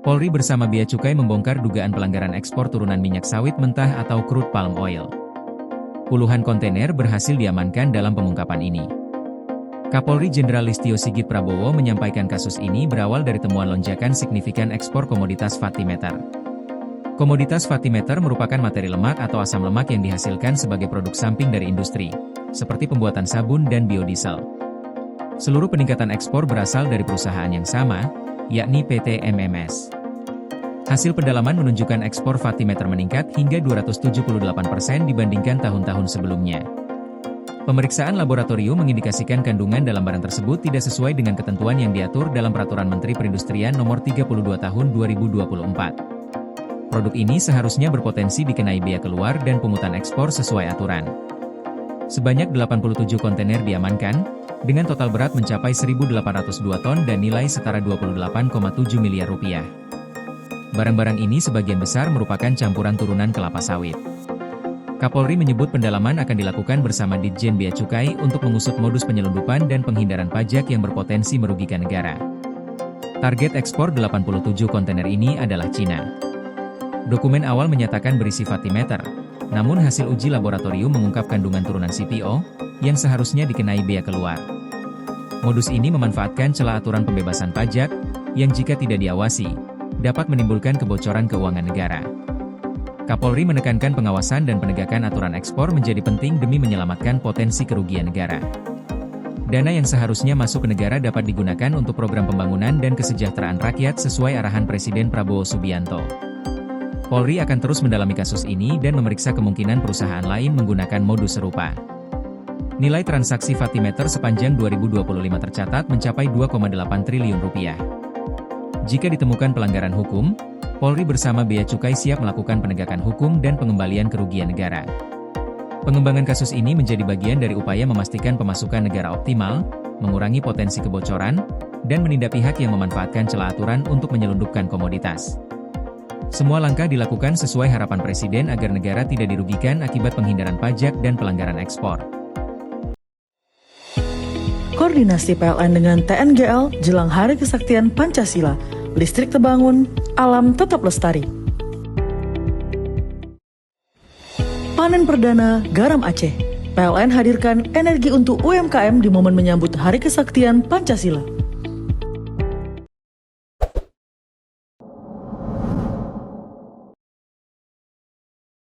Polri bersama Bea Cukai membongkar dugaan pelanggaran ekspor turunan minyak sawit mentah atau crude palm oil. Puluhan kontainer berhasil diamankan dalam pengungkapan ini. Kapolri Jenderal Listio Sigit Prabowo menyampaikan kasus ini berawal dari temuan lonjakan signifikan ekspor komoditas Fattimeter. Komoditas Fattimeter merupakan materi lemak atau asam lemak yang dihasilkan sebagai produk samping dari industri, seperti pembuatan sabun dan biodiesel. Seluruh peningkatan ekspor berasal dari perusahaan yang sama, yakni PT MMS. Hasil pendalaman menunjukkan ekspor Fattimeter meningkat hingga 278% dibandingkan tahun-tahun sebelumnya. Pemeriksaan laboratorium mengindikasikan kandungan dalam barang tersebut tidak sesuai dengan ketentuan yang diatur dalam Peraturan Menteri Perindustrian Nomor 32 Tahun 2024. Produk ini seharusnya berpotensi dikenai bea keluar dan pungutan ekspor sesuai aturan. Sebanyak 87 kontainer diamankan, dengan total berat mencapai 1.802 ton dan nilai setara 28,7 miliar rupiah. Barang-barang ini sebagian besar merupakan campuran turunan kelapa sawit. Kapolri menyebut pendalaman akan dilakukan bersama Ditjen Bea Cukai untuk mengusut modus penyelundupan dan penghindaran pajak yang berpotensi merugikan negara. Target ekspor 87 kontainer ini adalah Cina. Dokumen awal menyatakan berisi Fattimeter, namun hasil uji laboratorium mengungkap kandungan turunan CPO, yang seharusnya dikenai bea keluar. Modus ini memanfaatkan celah aturan pembebasan pajak, yang jika tidak diawasi, dapat menimbulkan kebocoran keuangan negara. Kapolri menekankan pengawasan dan penegakan aturan ekspor menjadi penting demi menyelamatkan potensi kerugian negara. Dana yang seharusnya masuk ke negara dapat digunakan untuk program pembangunan dan kesejahteraan rakyat sesuai arahan Presiden Prabowo Subianto. Polri akan terus mendalami kasus ini dan memeriksa kemungkinan perusahaan lain menggunakan modus serupa. Nilai transaksi Fattimeter sepanjang 2025 tercatat mencapai 2,8 triliun rupiah. Jika ditemukan pelanggaran hukum, Polri bersama Bea Cukai siap melakukan penegakan hukum dan pengembalian kerugian negara. Pengembangan kasus ini menjadi bagian dari upaya memastikan pemasukan negara optimal, mengurangi potensi kebocoran, dan menindak pihak yang memanfaatkan celah aturan untuk menyelundupkan komoditas. Semua langkah dilakukan sesuai harapan Presiden agar negara tidak dirugikan akibat penghindaran pajak dan pelanggaran ekspor. Koordinasi PLN dengan TNGL jelang Hari Kesaktian Pancasila. Listrik terbangun, alam tetap lestari. Panen perdana garam Aceh. PLN hadirkan energi untuk UMKM di momen menyambut Hari Kesaktian Pancasila.